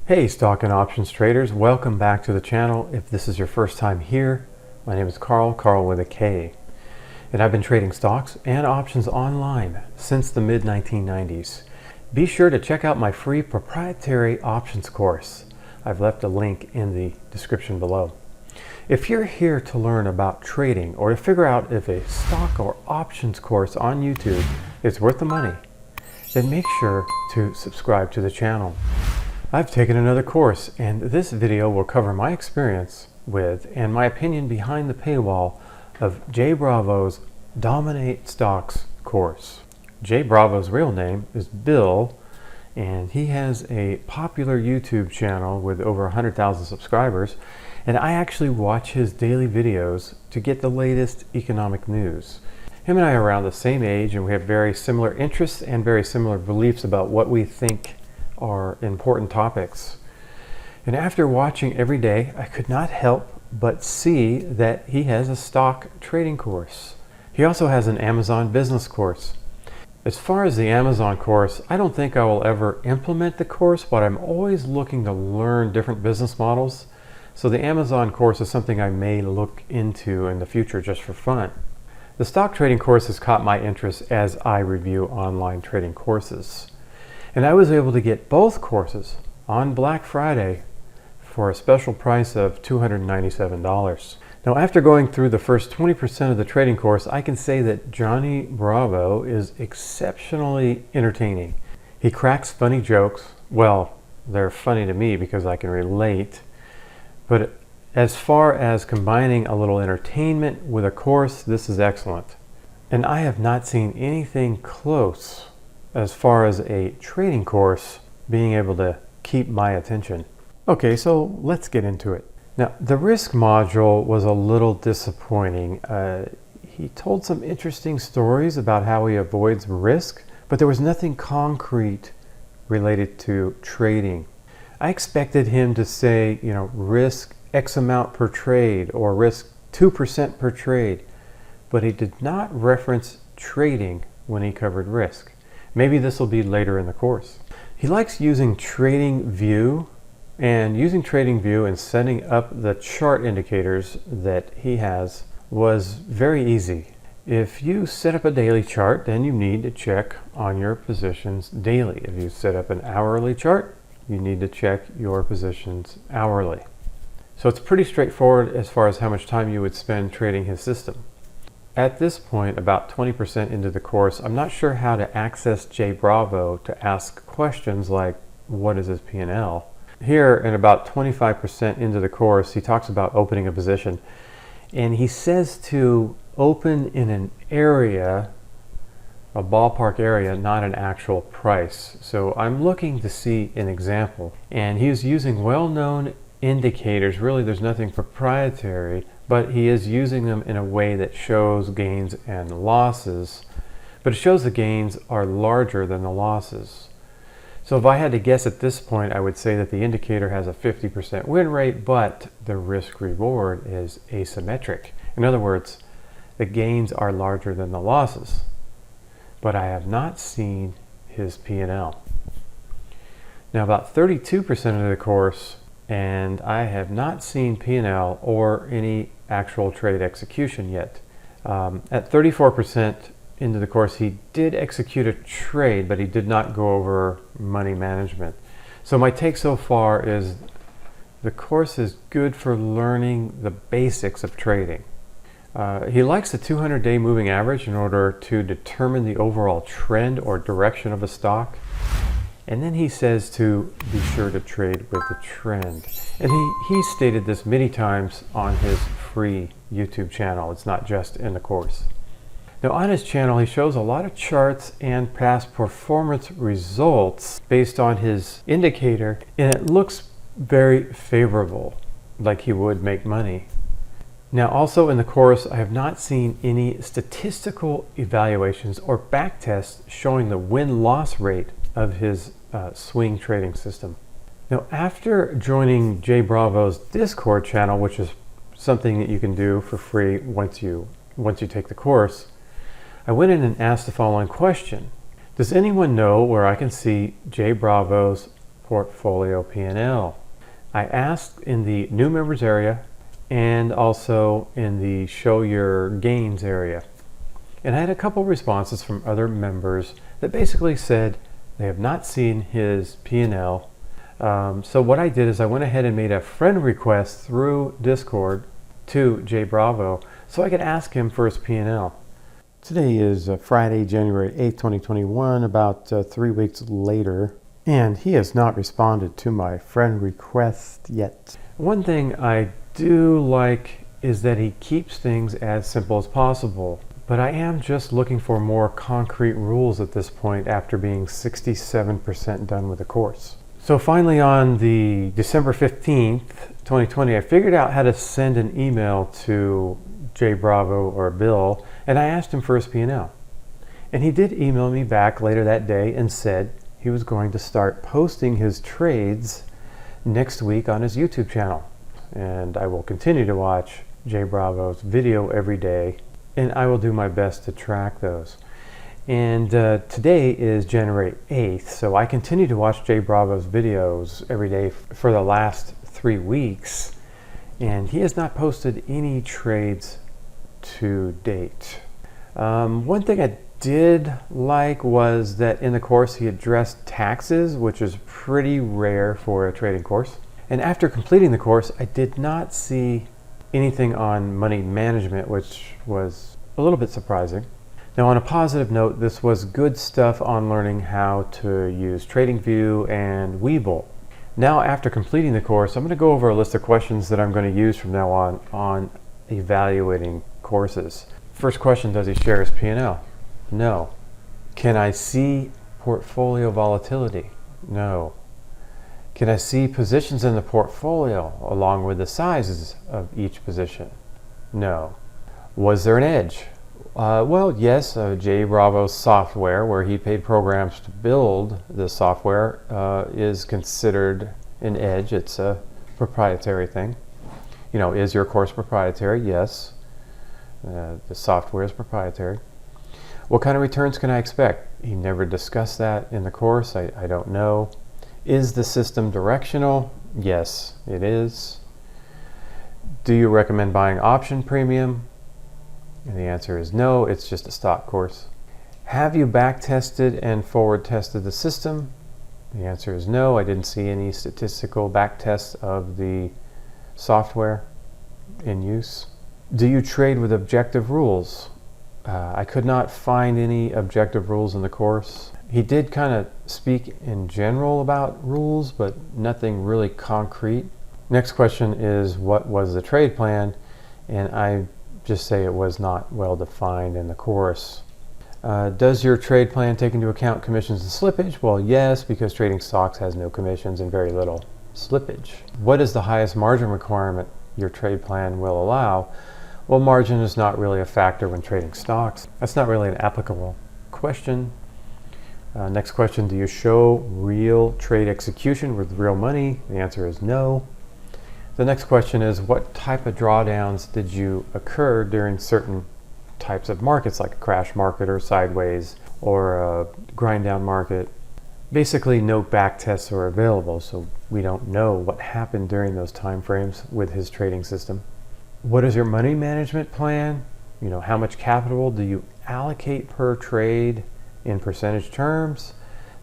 Hey stock and options traders, welcome back to the channel. If this is your first time here, my name is Carl with a K, and I've been trading stocks and options online since the mid 1990s. Be sure to check out my free proprietary options course. I've left a link in the description below. If you're here to learn about trading or to figure out if a stock or options course on YouTube is worth the money, then make sure to subscribe to the channel. I've taken another course, and this video will cover my experience with and my opinion behind the paywall of Jay Bravo's Dominate Stocks course. Jay Bravo's real name is Bill, and he has a popular YouTube channel with over 100,000 subscribers, and I actually watch his daily videos to get the latest economic news. Him and I are around the same age, and we have very similar interests and very similar beliefs about what we think are important topics. And after watching every day, I could not help but see that he has a stock trading course. He also has an Amazon business course. As far as the Amazon course, I don't think I will ever implement the course, but I'm always looking to learn different business models. So the Amazon course is something I may look into in the future just for fun. The stock trading course has caught my interest as I review online trading courses. And I was able to get both courses on Black Friday for a special price of $297. Now, after going through the first 20% of the trading course, I can say that Johnny Bravo is exceptionally entertaining. He cracks funny jokes. Well, they're funny to me because I can relate. But as far as combining a little entertainment with a course, this is excellent. And I have not seen anything close as far as a trading course being able to keep my attention. Okay, so let's get into it. Now, the risk module was a little disappointing. He told some interesting stories about how he avoids risk, but there was nothing concrete related to trading. I expected him to say, risk X amount per trade or risk 2% per trade, but he did not reference trading when he covered risk. Maybe this will be later in the course. He likes using TradingView, and using TradingView and setting up the chart indicators that he has was very easy. If you set up a daily chart, then you need to check on your positions daily. If you set up an hourly chart, you need to check your positions hourly. So it's pretty straightforward as far as how much time you would spend trading his system. At this point, about 20% into the course, I'm not sure how to access Jay Bravo to ask questions like, what is his P&L? Here, in about 25% into the course, he talks about opening a position. And he says to open in an area, a ballpark area, not an actual price. So I'm looking to see an example. And he's using well-known indicators. Really, there's nothing proprietary, but he is using them in a way that shows gains and losses, but it shows the gains are larger than the losses. So if I had to guess at this point, I would say that the indicator has a 50% win rate, but the risk reward is asymmetric. In other words, the gains are larger than the losses, but I have not seen his P&L. Now, about 32% of the course, and I have not seen P&L or any actual trade execution yet. At 34% into the course, he did execute a trade, but he did not go over money management. So my take so far is the course is good for learning the basics of trading. He likes the 200-day moving average in order to determine the overall trend or direction of a stock. And then he says to be sure to trade with the trend. And he stated this many times on his free YouTube channel. It's not just in the course. Now, on his channel, he shows a lot of charts and past performance results based on his indicator, and it looks very favorable, like he would make money. Now, also in the course, I have not seen any statistical evaluations or back tests showing the win-loss rate of his swing trading system. Now, after joining Jay Bravo's Discord channel, which is something that you can do for free once you take the course, I went in and asked the following question. Does anyone know where I can see Jay Bravo's portfolio P&L. I asked in the new members area and also in the show your gains area. And I had a couple responses from other members that basically said they have not seen his P&L. So what I did is I went ahead and made a friend request through Discord to Jay Bravo so I could ask him for his P&L. Today is Friday, January 8th, 2021, about 3 weeks later, and he has not responded to my friend request yet. One thing I do like is that he keeps things as simple as possible, but I am just looking for more concrete rules at this point after being 67% done with the course. So finally on the December 15th, 2020, I figured out how to send an email to Jay Bravo or Bill, and I asked him for his P&L. And he did email me back later that day and said he was going to start posting his trades next week on his YouTube channel. And I will continue to watch Jay Bravo's video every day, and I will do my best to track those. And today is January 8th, so I continue to watch Jay Bravo's videos every day for the last 3 weeks, and he has not posted any trades to date. One thing I did like was that in the course he addressed taxes, which is pretty rare for a trading course. And after completing the course, I did not see anything on money management, which was a little bit surprising. Now, on a positive note, this was good stuff on learning how to use TradingView and Webull. Now, after completing the course, I'm going to go over a list of questions that I'm going to use from now on evaluating courses. First question, does he share his P&L? No. Can I see portfolio volatility? No. Can I see positions in the portfolio along with the sizes of each position? No. Was there an edge? Well, yes, Jay Bravo's software, where he paid programs to build the software, is considered an edge. It's a proprietary thing. You know, is your course proprietary? Yes. The software is proprietary. What kind of returns can I expect? He never discussed that in the course. I don't know. Is the system directional? Yes, it is. Do you recommend buying option premium? And the answer is no, it's just a stock course. Have you back tested and forward tested the system? The answer is no, I didn't see any statistical back tests of the software in use. Do you trade with objective rules? I could not find any objective rules in the course. He did kind of speak in general about rules, but nothing really concrete. Next question is, what was the trade plan? And I just say it was not well defined in the course. Does your trade plan take into account commissions and slippage? Well, yes, because trading stocks has no commissions and very little slippage. What is the highest margin requirement your trade plan will allow? Well, margin is not really a factor when trading stocks. That's not really an applicable question. Next question, do you show real trade execution with real money? The answer is no. The next question is, what type of drawdowns did you occur during certain types of markets, like a crash market or sideways or a grind down market? Basically, no back tests are available, so we don't know what happened during those time frames with his trading system. What is your money management plan? You know, how much capital do you allocate per trade in percentage terms?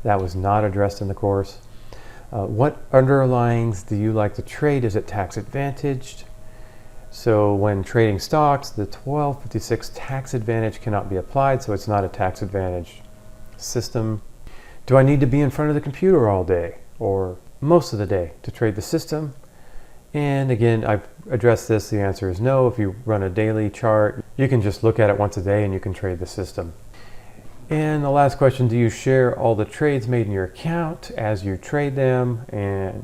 That was not addressed in the course. What underlyings do you like to trade? Is it tax advantaged? So when trading stocks, the 1256 tax advantage cannot be applied, so it's not a tax advantaged system. Do I need to be in front of the computer all day or most of the day to trade the system? And again, I've addressed this. The answer is no. If you run a daily chart, you can just look at it once a day and you can trade the system. And the last question, do you share all the trades made in your account as you trade them? And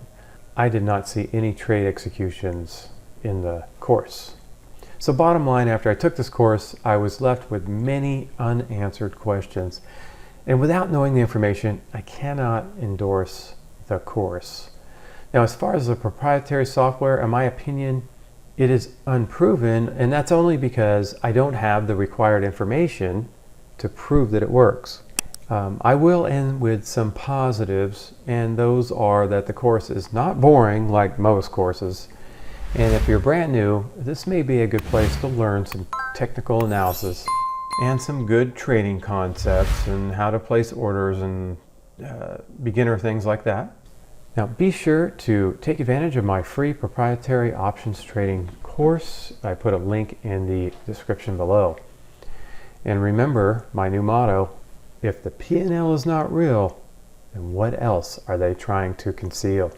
I did not see any trade executions in the course. So bottom line, after I took this course, I was left with many unanswered questions. And without knowing the information, I cannot endorse the course. Now, as far as the proprietary software, in my opinion, it is unproven, and that's only because I don't have the required information to prove that it works. I will end with some positives, and those are that the course is not boring like most courses. And if you're brand new, this may be a good place to learn some technical analysis and some good trading concepts and how to place orders and beginner things like that. Now be sure to take advantage of my free proprietary options trading course. I put a link in the description below. And remember my new motto, if the P&L is not real, then what else are they trying to conceal?